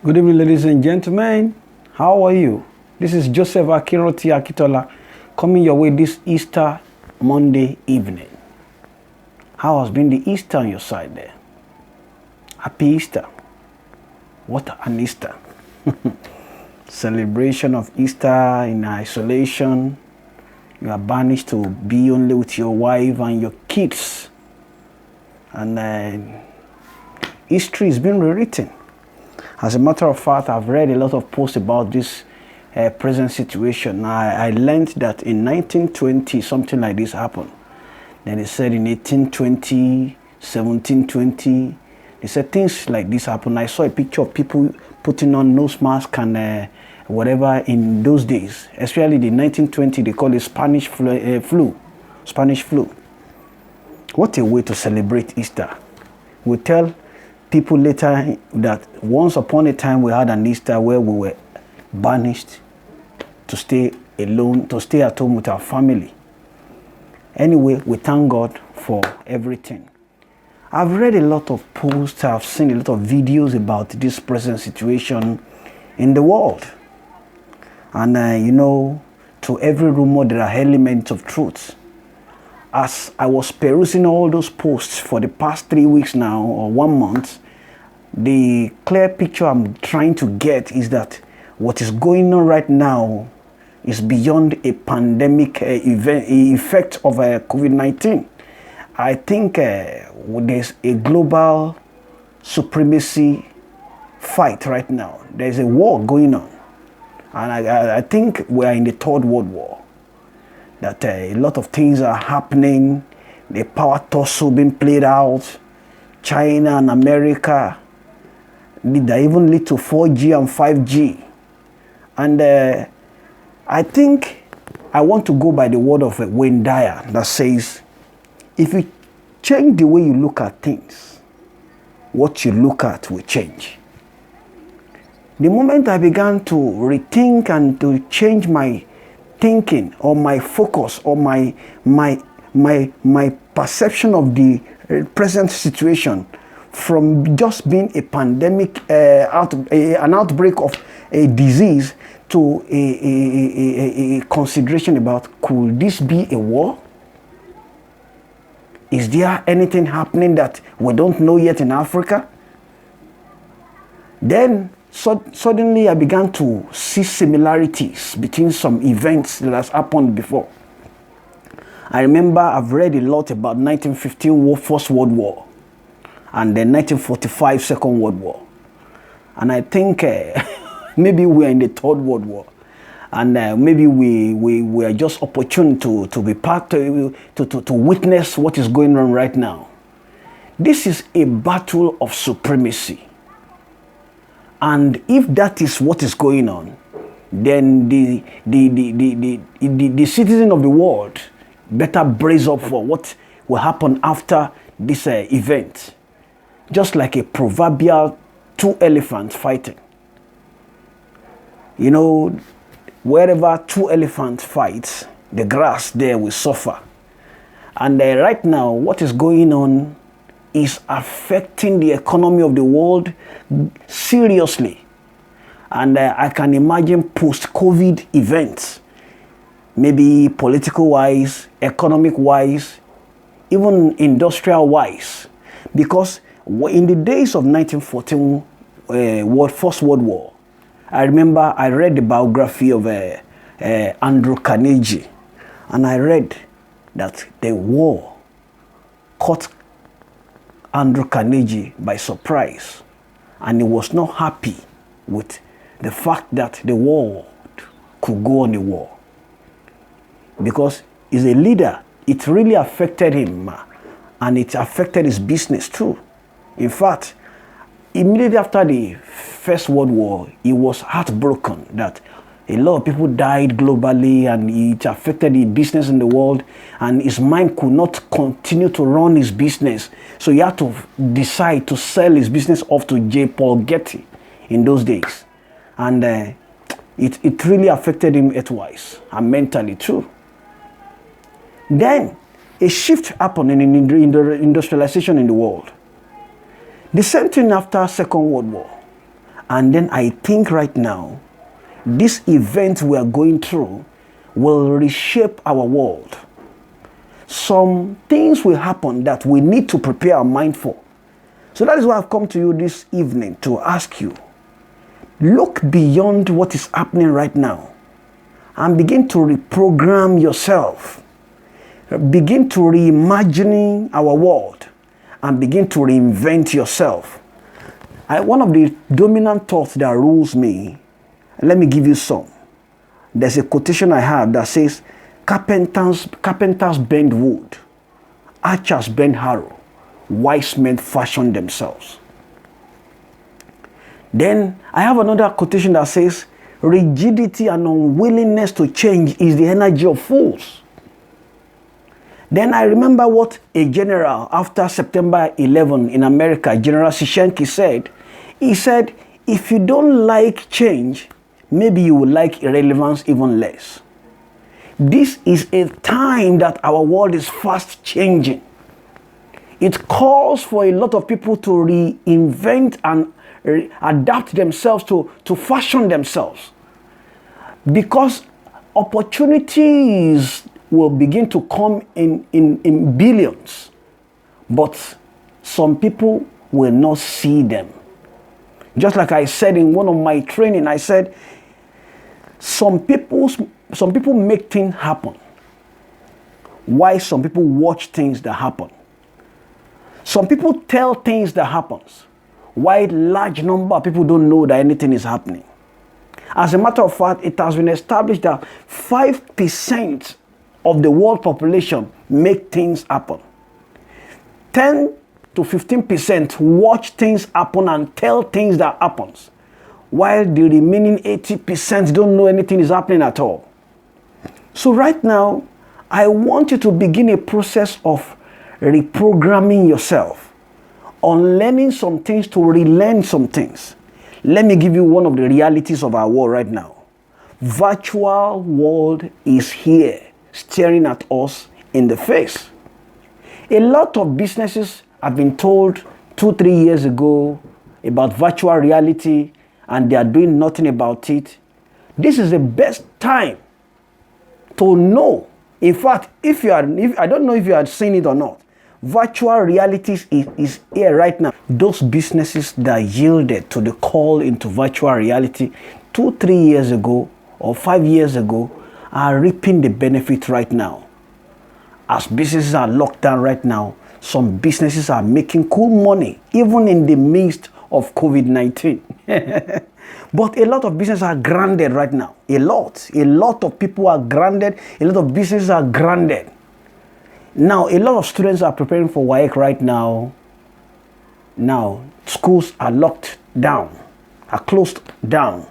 Good evening, ladies and gentlemen. How are you? This is Joseph Akinroti Akitola coming your way this Easter Monday evening. How has been the Easter on your side there? Happy Easter. What an Easter. Celebration of Easter in isolation. You are banished to be only with your wife and your kids. And history is being rewritten. As a matter of fact, I've read a lot of posts about this present situation. I learned that in 1920, something like this happened. Then they said in 1820, 1720, they said things like this happened. I saw a picture of people putting on nose mask and whatever in those days, especially the 1920, they call it Spanish flu. Spanish flu. What a way to celebrate Easter. We tell people later that once upon a time we had an Easter where we were banished to stay alone, to stay at home with our family. Anyway, we thank God for everything. I've read a lot of posts, I've seen a lot of videos about this present situation in the world. And to every rumor there are elements of truth. As I was perusing all those posts for the past 3 weeks now, or 1 month, the clear picture I'm trying to get is that what is going on right now is beyond a pandemic effect of COVID-19. I think there's a global supremacy fight right now. There's a war going on. And I think we're in the Third World War. That a lot of things are happening. The power tussle being played out. China and America. They even lead to 4G and 5G. And I think I want to go by the word of Wayne Dyer that says, if you change the way you look at things, what you look at will change. The moment I began to rethink and to change my thinking or my focus or my perception of the present situation from just being a pandemic, an outbreak of a disease to a consideration about, could this be a war? Is there anything happening that we don't know yet in Africa? Then suddenly I began to see similarities between some events that has happened before. I remember I've read a lot about 1915 First World War and then 1945 Second World War. And I think maybe we're in the Third World War. And maybe we are just opportune to be part, to witness what is going on right now. This is a battle of supremacy. And if that is what is going on, then the citizen of the world better brace up for what will happen after this event. Just like a proverbial two elephants fighting. You know, wherever two elephants fight, the grass there will suffer. And right now, what is going on is affecting the economy of the world seriously. And I can imagine post-COVID events, maybe political-wise, economic-wise, even industrial-wise. Because in the days of 1914 First World War, I remember I read the biography of Andrew Carnegie, and I read that the war caught Andrew Carnegie by surprise, and he was not happy with the fact that the world could go on a war. Because he's a leader, it really affected him, and it affected his business too. In fact, immediately after the First World War, he was heartbroken that a lot of people died globally and it affected the business in the world, and his mind could not continue to run his business. So he had to decide to sell his business off to J. Paul Getty in those days. And it really affected him health-wise and mentally too. Then a shift happened in industrialization in the world. The same thing after Second World War. And then I think right now, this event we are going through will reshape our world. Some things will happen that we need to prepare our mind for. So that is why I've come to you this evening to ask you, look beyond what is happening right now and begin to reprogram yourself. Begin to reimagine our world and begin to reinvent yourself. One of the dominant thoughts that rules me, let me give you some. There's a quotation I have that says, carpenters bend wood, archers bend arrow, wise men fashion themselves. Then I have another quotation that says, rigidity and unwillingness to change is the energy of fools. Then I remember what a general after September 11 in America, General Sishenki said. He said, if you don't like change, maybe you will like irrelevance even less. This is a time that our world is fast changing. It calls for a lot of people to reinvent and adapt themselves, to fashion themselves. Because opportunities will begin to come in billions. But some people will not see them. Just like I said in one of my training, I said, some people make things happen, while some people watch things that happen. Some people tell things that happens, while large number of people don't know that anything is happening. As a matter of fact, it has been established that 5% of the world population make things happen. 10 to 15% watch things happen and tell things that happens, while the remaining 80% don't know anything is happening at all. So right now, I want you to begin a process of reprogramming yourself, unlearning some things to relearn some things. Let me give you one of the realities of our world right now. Virtual world is here, staring at us in the face. A lot of businesses have been told 2-3 years ago about virtual reality, and they are doing nothing about it. This is the best time to know. In fact, if I don't know if you had seen it or not, virtual reality is here right now. Those businesses that yielded to the call into virtual reality 2-3 years ago or 5 years ago are reaping the benefit right now. As businesses are locked down right now, some businesses are making cool money, even in the midst of COVID-19. But a lot of businesses are grounded right now. A lot of people are grounded. A lot of businesses are grounded. Now, a lot of students are preparing for WAEC right now. Now, schools are locked down, are closed down.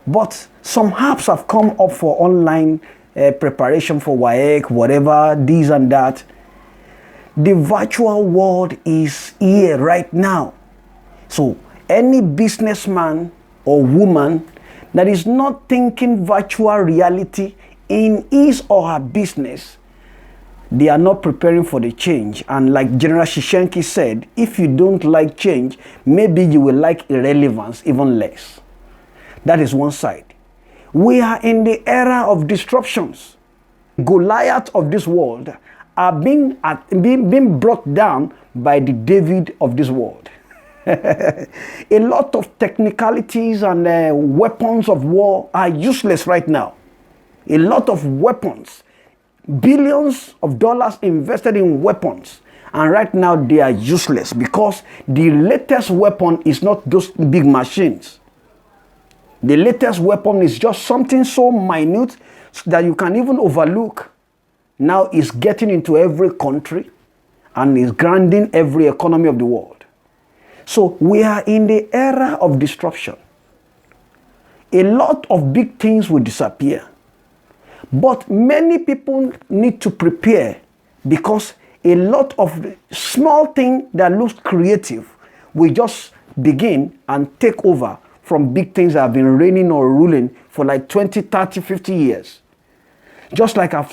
But some apps have come up for online preparation for WAEC, whatever, this and that. The virtual world is here right now. So any businessman or woman that is not thinking virtual reality in his or her business, they are not preparing for the change. And like General Sishenki said, if you don't like change, maybe you will like irrelevance even less. That is one side. We are in the era of disruptions. Goliath of this world are being brought down by the David of this world. A lot of technicalities and weapons of war are useless right now. A lot of weapons, billions of dollars invested in weapons, and right now they are useless because the latest weapon is not those big machines. The latest weapon is just something so minute that you can even overlook. Now it's getting into every country and is grounding every economy of the world. So we are in the era of disruption. A lot of big things will disappear. But many people need to prepare because a lot of small things that look creative will just begin and take over from big things that have been reigning or ruling for like 20, 30, 50 years. Just like I've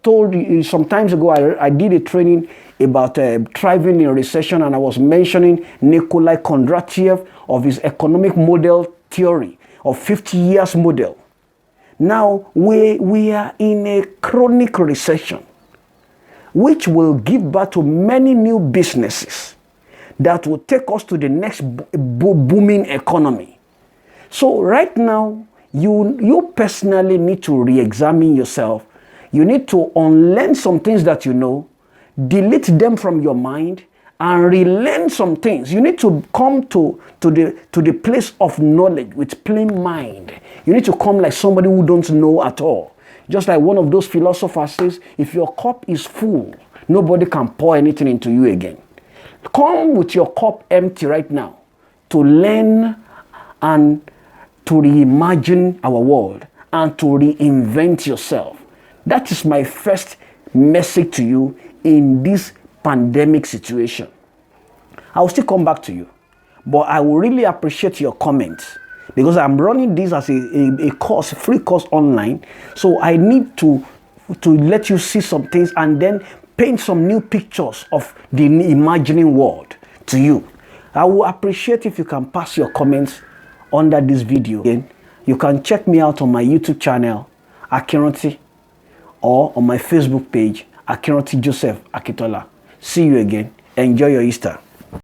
told you some times ago, I did a training about thriving in recession, and I was mentioning Nikolai Kondratiev of his economic model theory of 50 years model. Now we are in a chronic recession, which will give birth to many new businesses that will take us to the next booming economy. So right now, you personally need to re-examine yourself. You need to unlearn some things that you know, delete them from your mind, and relearn some things. You need to come to the place of knowledge with plain mind. You need to come like somebody who don't know at all. Just like one of those philosophers says, if your cup is full, nobody can pour anything into you again. Come with your cup empty right now to learn and to reimagine our world and to reinvent yourself. That is my first message to you in this pandemic situation. I will still come back to you, but I will really appreciate your comments because I'm running this as a course, free course online. So I need to let you see some things and then paint some new pictures of the imagining world to you. I will appreciate if you can pass your comments under this video. Again, you can check me out on my YouTube channel, Akinranti, or on my Facebook page, Akinranti Joseph Akitola. See you again. Enjoy your Easter.